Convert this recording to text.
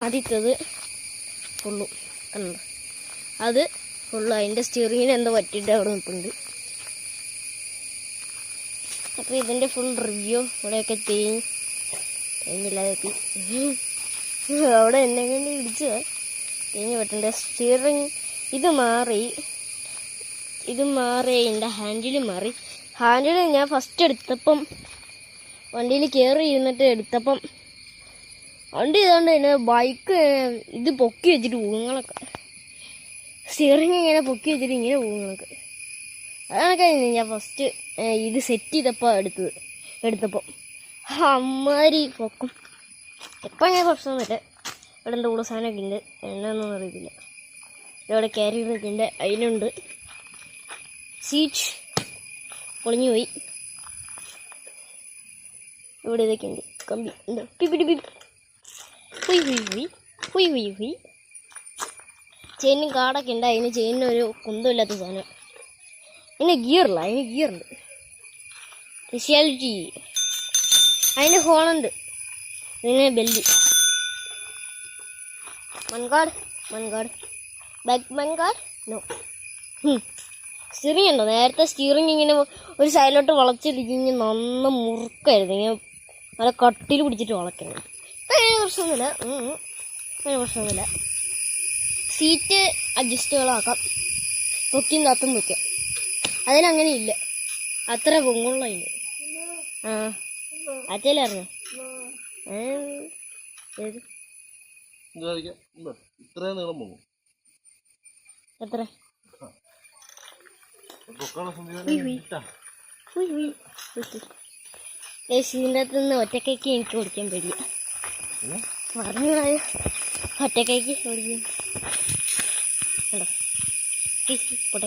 ആദ്യത്തേത് ഫുള്ളും കണ്ടു. അത് ഫുള്ള് അതിൻ്റെ സ്റ്റിയറിങ്ങിന് എന്തോ പറ്റിയിട്ട് അവിടെ നിൽപ്പുണ്ട്. അപ്പോൾ ഇതിൻ്റെ ഫുൾ റിവ്യൂ ഇവിടെയൊക്കെ തേഞ്ഞില്ലാതെത്തി. അവിടെ എന്നെ കൊണ്ട് ഇടിച്ചത് തേഞ്ഞ് പറ്റണ്ട. സ്റ്റിയറിങ് ഇത് മാറി എൻ്റെ ഹാൻഡിൽ മാറി. ഹാൻഡിൽ ഞാൻ ഫസ്റ്റ് എടുത്തപ്പം വണ്ടിയിൽ കയറി ഇരുന്നിട്ട് എടുത്തപ്പം വണ്ടി ഇതുകൊണ്ട് തന്നെ ബൈക്ക് ഇത് പൊക്കി വെച്ചിട്ട് ഊങ്ങളൊക്കെ സ്റ്റിയറിങ് ഇങ്ങനെ പൊക്കി വെച്ചിട്ട് ഇങ്ങനെ ഊങ്ങളൊക്കെ അതൊക്കെ ഞാൻ ഫസ്റ്റ് ഇത് സെറ്റ് ചെയ്തപ്പോൾ എടുത്തപ്പോൾ അമ്മാരി പൊക്കും. എപ്പോൾ ഞാൻ പ്രശ്നമൊന്നുമില്ല. ഇവിടെ എൻ്റെ കൂടെ സാധനമൊക്കെ ഉണ്ട്, എന്നാന്നൊന്നും അറിയത്തില്ല. ഇവിടെ കാരിയറൊക്കെ ഉണ്ട്, അതിലുണ്ട്. സീറ്റ് പൊളിഞ്ഞു പോയി. ഇവിടെ ഇതൊക്കെ ഉണ്ട്, കമ്പി ഉണ്ട്. ഹുയ് ചെയിനും കാടൊക്കെ ഉണ്ട്. അതിന് ചെയിനൊരു കുന്തമില്ലാത്ത സാധനം. അതിന് ഗിയറില്ല, അതിന് ഗിയറുണ്ട്. സ്പെഷ്യാലിറ്റി അതിന് ഹോണുണ്ട്. ഇതിന് ബെല്ല്. മൺകാട് back മൺകാട് no. സ്റ്റിയറിംഗ് ഉണ്ടോ? നേരത്തെ സ്റ്റിയറിംഗ് ഇങ്ങനെ ഒരു സൈഡിലോട്ട് വളച്ചിരിക്കുന്ന നന്ന മുറുക്കായിരുന്നു. ഇങ്ങനെ നല്ല കട്ടിൽ പിടിച്ചിട്ട് വളയ്ക്കണം. ഇപ്പം അതിന് പ്രശ്നമൊന്നുമില്ല. സീറ്റ് അഡ്ജസ്റ്റുകളാക്കാം, പൊക്കിയും താത്തും വയ്ക്കാം. അതിനങ്ങനെ ഇല്ല, അത്ര പൊങ്ങുള്ള അതിന്. അച്ഛല്ലായിരുന്നോ? ഏത് എത്ര ഇതിൻ്റെ അകത്ത് നിന്ന് ഒറ്റക്കൈക്ക് എനിക്ക് ഓടിക്കാൻ പേടിയ. പറഞ്ഞു ഒറ്റക്കൈക്ക് ഓടിക്കാൻ. കണ്ടോ പൊട്ടെ